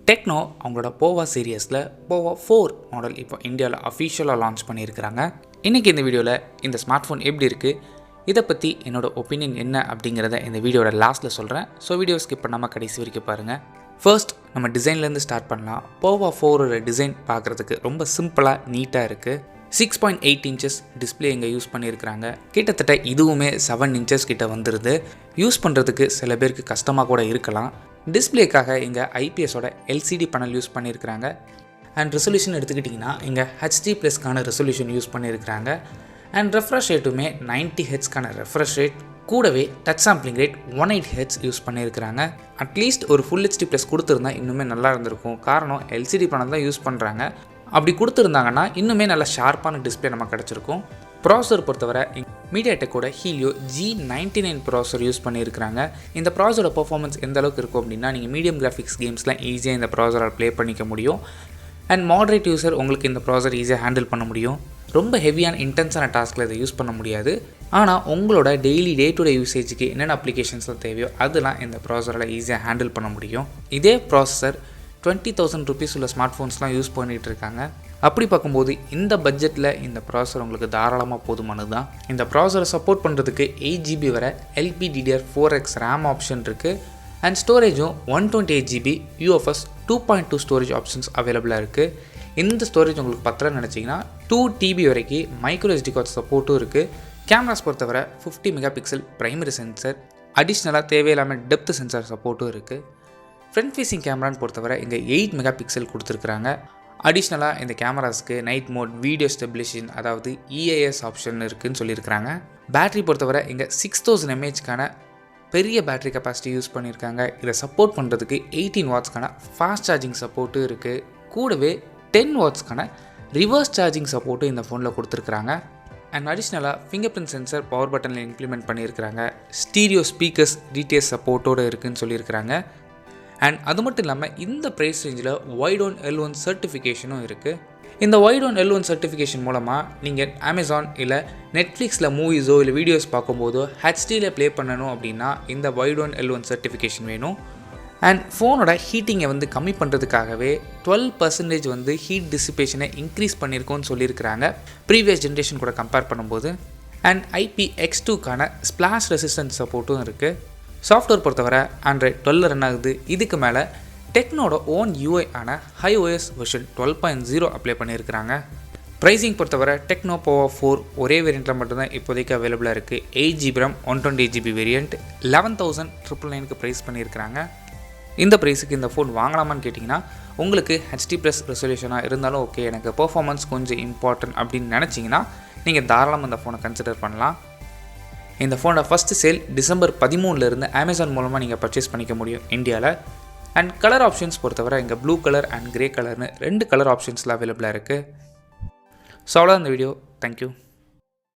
Techno அவங்களோட போவா சீரியஸில் போவா 4 மாடல் இப்போ இந்தியாவில் அஃபிஷியலாக லான்ச் பண்ணியிருக்கிறாங்க. இன்றைக்கி இந்த வீடியோவில் இந்த ஸ்மார்ட் ஃபோன் எப்படி இருக்குது, இதை பற்றி என்னோடய ஒப்பீனியன் என்ன அப்படிங்கிறத இந்த வீடியோட லாஸ்ட்டில் சொல்கிறேன். ஸோ வீடியோ ஸ்கிப் பண்ணாமல் கடைசி வரைக்கும் பாருங்கள். ஃபர்ஸ்ட் நம்ம டிசைன்லேருந்து ஸ்டார்ட் பண்ணலாம். போவா 4ஓட டிசைன் பார்க்குறதுக்கு ரொம்ப சிம்பிளாக நீட்டாக இருக்குது. 6.8 இன்ச்சஸ் டிஸ்பிளே இங்கே யூஸ் பண்ணியிருக்கிறாங்க. கிட்டத்தட்ட இதுவுமே 7 இன்ச்சஸ் கிட்ட வந்துடுது. யூஸ் பண்ணுறதுக்கு சில பேருக்கு கஷ்டமாக கூட இருக்கலாம். டிஸ்பிளேக்காக இங்கே ஐபிஎஸோட எல்சிடி பேனல் யூஸ் பண்ணியிருக்கிறாங்க. அண்ட் ரெசல்யூஷன் எடுத்துக்கிட்டிங்கன்னா இங்கே HD+க்கான ரெசல்யூஷன் யூஸ் பண்ணியிருக்கிறாங்க. அண்ட் ரெஃப்ரெஷ் ரேட்டுமே 90 ஹெட்ஸ்க்கான ரெஃப்ரெஷ் ரேட், கூடவே touch sampling rate 180 hertz use பண்ணியிருக்கிறாங்க. அட்லீஸ்ட் ஒரு ஃபுல் HD+ கொடுத்துருந்தா இன்னுமே நல்லா இருந்திருக்கும். காரணம் எல்சிடி பேனல் தான் யூஸ் பண்ணுறாங்க. அப்படி கொடுத்துருந்தாங்கன்னா இன்னுமே நல்ல ஷார்ப்பான டிஸ்பிளே நமக்கு கிடச்சிருக்கும். ப்ராசஸர் பொறுத்தவரை மீடியாடெக்கோட ஹீலியோ G99 ப்ராசஸர் யூஸ் பண்ணியிருக்கிறாங்க. இந்த ப்ராசஸரோட பர்ஃபார்மன்ஸ் எந்த அளவுக்கு இருக்கும் அப்படின்னா, நீங்கள் மீடியம் கிராஃபிக்ஸ் கேம்ஸ்லாம் ஈஸியாக இந்த ப்ராசஸரால் ப்ளே பண்ணிக்க முடியும். அண்ட் மாடரேட் யூசர் உங்களுக்கு இந்த ப்ராசஸர் ஈஸியாக ஹேண்டில் பண்ண முடியும். ரொம்ப ஹெவியான இன்டென்ஸான டாஸ்கில் இதை யூஸ் பண்ண முடியாது. ஆனால் உங்களோட டெய்லி டே டு டே யூசேஜுக்கு என்னென்ன அப்ளிகேஷன்ஸ்லாம் தேவையோ அதெல்லாம் இந்த ப்ராசஸரால் ஈஸியாக ஹேண்டில் பண்ண முடியும். இதே ப்ராசஸர் 20,000 rupees உள்ள ஸ்மார்ட் ஃபோன்ஸ்லாம் யூஸ் பண்ணிகிட்டு இருக்காங்க. அப்படி பார்க்கும்போது இந்த பட்ஜெட்டில் இந்த ப்ராசஸர் உங்களுக்கு தாராளமாக போதுமானது தான். இந்த ப்ராசஸரை சப்போர்ட் பண்ணுறதுக்கு 8GB வரை LPDDR4X RAM ஆப்ஷன் இருக்குது. அண்ட் ஸ்டோரேஜும் 128GB UFS 2.2 ஸ்டோரேஜ் ஆப்ஷன்ஸ் அவைலபிளாக இருக்குது. இந்த ஸ்டோரேஜ் உங்களுக்கு பத்தலன்னு நினச்சிங்கன்னா 2TB வரைக்கும் மைக்ரோ SD கார்டு சப்போர்ட்டும் இருக்குது. கேமராஸ் பொறுத்தவரை 50 மெகாபிக்சல் பிரைமரி சென்சர், அடிஷ்னலாக தேவையில்லாமல் டெப்த் சென்சார் சப்போர்ட்டும் இருக்குது. ஃப்ரண்ட் ஃபேஸிங் கேமரான்னு பொறுத்தவரை இங்கே 8 மெகாபிக்சல் கொடுத்துருக்குறாங்க. அடிஷ்னலாக இந்த கேமராஸ்க்கு நைட் மோட், வீடியோ ஸ்டெபிலேஷன், அதாவது EAS ஆப்ஷன் இருக்குதுன்னு சொல்லியிருக்கிறாங்க. பேட்டரி பொறுத்தவரை இங்கே 6000 mAhக்கான பெரிய பேட்டரி கெப்பாசிட்டி யூஸ் பண்ணியிருக்காங்க. இதை சப்போர்ட் பண்ணுறதுக்கு 18 வாட்ஸ்க்கான ஃபாஸ்ட் சார்ஜிங் சப்போர்ட்டும் இருக்குது. கூடவே 10 வாட்ஸ்க்கான ரிவர்ஸ் சார்ஜிங் சப்போர்ட்டும் இந்த ஃபோனில் கொடுத்துருக்குறாங்க. அண்ட் அடிஷ்னலாக ஃபிங்கர் பிரிண்ட் சென்சர் பவர் பட்டனில் இம்ப்ளிமெண்ட் பண்ணியிருக்கிறாங்க. ஸ்டீரியோ ஸ்பீக்கர்ஸ் டிடிஎஸ் சப்போர்ட்டோடு இருக்குதுன்னு சொல்லியிருக்கிறாங்க. அண்ட் அது மட்டும் இல்லாமல் இந்த ப்ரைஸ் ரேஞ்சில் வைட்-ஓன் L1 சர்டிஃபிகேஷனும் இருக்குது. இந்த வைட்-ஓன் L1 சர்டிஃபிகேஷன் மூலமாக நீங்கள் அமேசான் இல்லை நெட்ஃப்ளிக்ஸில் மூவிஸோ இல்லை வீடியோஸ் பார்க்கும்போதோ HDயில் ப்ளே பண்ணணும் அப்படின்னா இந்த வைட்-ஓன் L1 சர்டிஃபிகேஷன் வேணும். அண்ட் ஃபோனோட ஹீட்டிங்கை கம்மி பண்ணுறதுக்காகவே 12% ஹீட் டிசிபேஷனை இன்க்ரீஸ் பண்ணியிருக்கோன்னு சொல்லியிருக்கிறாங்க ப்ரீவியஸ் ஜென்ரேஷன் கூட கம்பேர் பண்ணும்போது. அண்ட் IPX2க்கான ஸ்ப்ளாஷ் ரெசிஸ்டன்ஸ் சப்போர்ட்டும் இருக்குது. சாஃப்ட்வேர் பொறுத்தவரை Android 12 ரன் ஆகுது. இதுக்கு மேலே டெக்னோட ஓன் UI ஆன iOS வெர்ஷன் 12.0 அப்ளை பண்ணியிருக்கிறாங்க. ப்ரைஸிங் பொறுத்தவரை டெக்னோ போவா 4 ஒரே வேரியண்ட்டில் மட்டும்தான் இப்போதைக்கு அவைலபிளாக இருக்குது. 8GB RAM 128GB variant 11,999க்கு price பண்ணியிருக்கிறாங்க. இந்த ப்ரைஸுக்கு இந்த ஃபோன் வாங்கலாமான்னு கேட்டிங்கன்னா, உங்களுக்கு HD+ ரெசல்யூஷனாக இருந்தாலும் ஓகே, எனக்கு பெர்ஃபார்மன்ஸ் கொஞ்சம் இம்பார்ட்டன்ட் அப்படின்னு நினச்சிங்கன்னா நீங்கள் தாராளமாக இந்த ஃபோனை கன்சிடர் பண்ணலாம். இந்த ஃபோனோட ஃபஸ்ட்டு சேல் டிசம்பர் 13 அமேசான் மூலமாக நீங்கள் பர்ச்சேஸ் பண்ணிக்க முடியும் இந்தியாவில். அண்ட் கலர் ஆப்ஷன்ஸ் பொறுத்தவரை இங்கே ப்ளூ கலர் அண்ட் கிரே கலர்னு 2 கலர் ஆப்ஷன்ஸில் அவைலபிளாக இருக்குது. ஸோ அவ்வளோ இந்த வீடியோ. தேங்க்யூ.